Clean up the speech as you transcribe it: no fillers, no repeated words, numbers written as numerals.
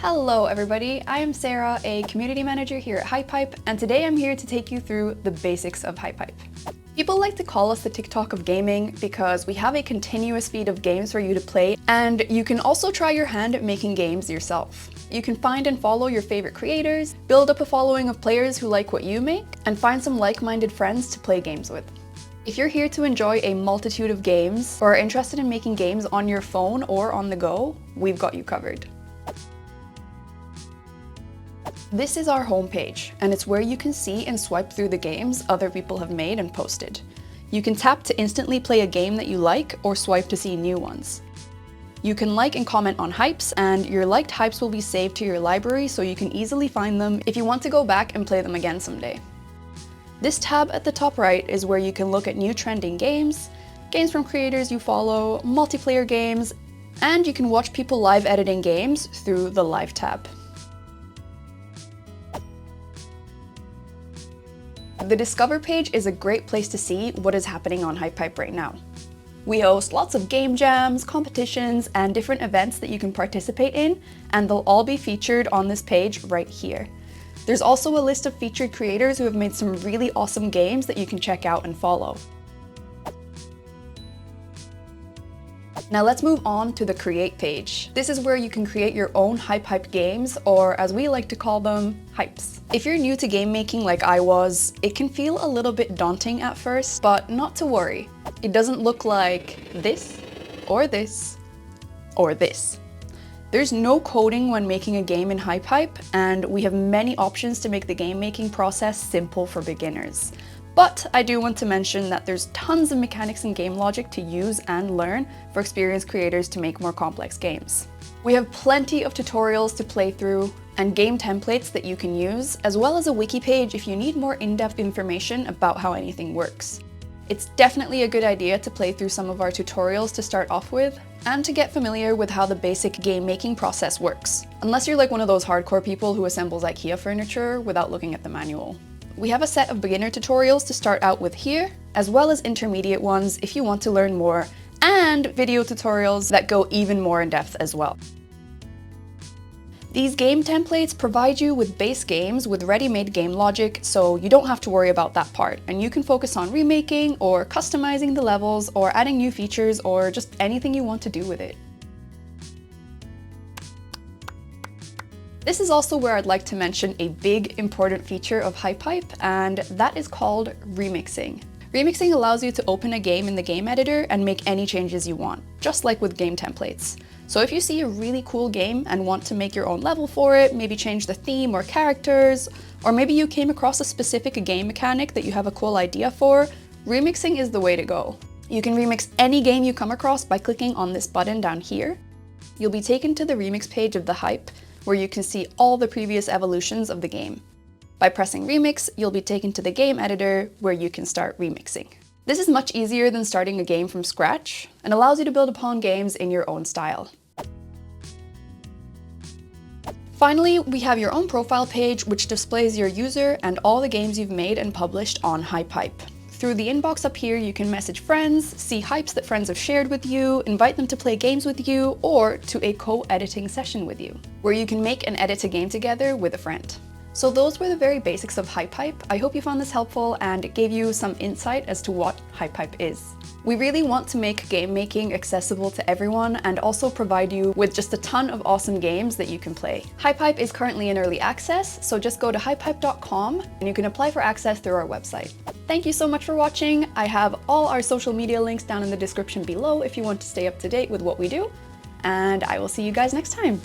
Hello everybody, I am Sarah, a community manager here at HypeHype, and today I'm here to take you through the basics of HypeHype. People like to call us the TikTok of gaming because we have a continuous feed of games for you to play, and you can also try your hand at making games yourself. You can find and follow your favorite creators, build up a following of players who like what you make, and find some like-minded friends to play games with. If you're here to enjoy a multitude of games or are interested in making games on your phone or on the go, we've got you covered. This is our homepage, and it's where you can see and swipe through the games other people have made and posted. You can tap to instantly play a game that you like or swipe to see new ones. You can like and comment on hypes, and your liked hypes will be saved to your library so you can easily find them if you want to go back and play them again someday. This tab at the top right is where you can look at new trending games, games from creators you follow, multiplayer games, and you can watch people live editing games through the Live tab. The Discover page is a great place to see what is happening on HypeHype right now. We host lots of game jams, competitions, and different events that you can participate in, and they'll all be featured on this page right here. There's also a list of featured creators who have made some really awesome games that you can check out and follow. Now let's move on to the Create page. This is where you can create your own HypeHype games, or as we like to call them, hypes. If you're new to game making like I was, it can feel a little bit daunting at first, but not to worry. It doesn't look like this, or this, or this. There's no coding when making a game in HypeHype, and we have many options to make the game making process simple for beginners. But I do want to mention that there's tons of mechanics and game logic to use and learn for experienced creators to make more complex games. We have plenty of tutorials to play through and game templates that you can use, as well as a wiki page if you need more in-depth information about how anything works. It's definitely a good idea to play through some of our tutorials to start off with, and to get familiar with how the basic game making process works, unless you're like one of those hardcore people who assembles IKEA furniture without looking at the manual. We have a set of beginner tutorials to start out with here, as well as intermediate ones if you want to learn more, and video tutorials that go even more in depth as well. These game templates provide you with base games with ready-made game logic, so you don't have to worry about that part, and you can focus on remaking or customizing the levels or adding new features or just anything you want to do with it. This is also where I'd like to mention a big important feature of HypeHype, and that is called remixing. Remixing allows you to open a game in the game editor and make any changes you want, just like with game templates. So if you see a really cool game and want to make your own level for it, maybe change the theme or characters, or maybe you came across a specific game mechanic that you have a cool idea for, remixing is the way to go. You can remix any game you come across by clicking on this button down here. You'll be taken to the remix page of the Hype, where you can see all the previous evolutions of the game. By pressing Remix, you'll be taken to the game editor where you can start remixing. This is much easier than starting a game from scratch and allows you to build upon games in your own style. Finally, we have your own profile page which displays your user and all the games you've made and published on HypeHype. Through the inbox up here, you can message friends, see hypes that friends have shared with you, invite them to play games with you, or to a co-editing session with you, where you can make and edit a game together with a friend. So those were the very basics of HypeHype. I hope you found this helpful and it gave you some insight as to what HypeHype is. We really want to make game making accessible to everyone and also provide you with just a ton of awesome games that you can play. HypeHype is currently in early access, so just go to hypehype.com and you can apply for access through our website. Thank you so much for watching. I have all our social media links down in the description below if you want to stay up to date with what we do, and I will see you guys next time.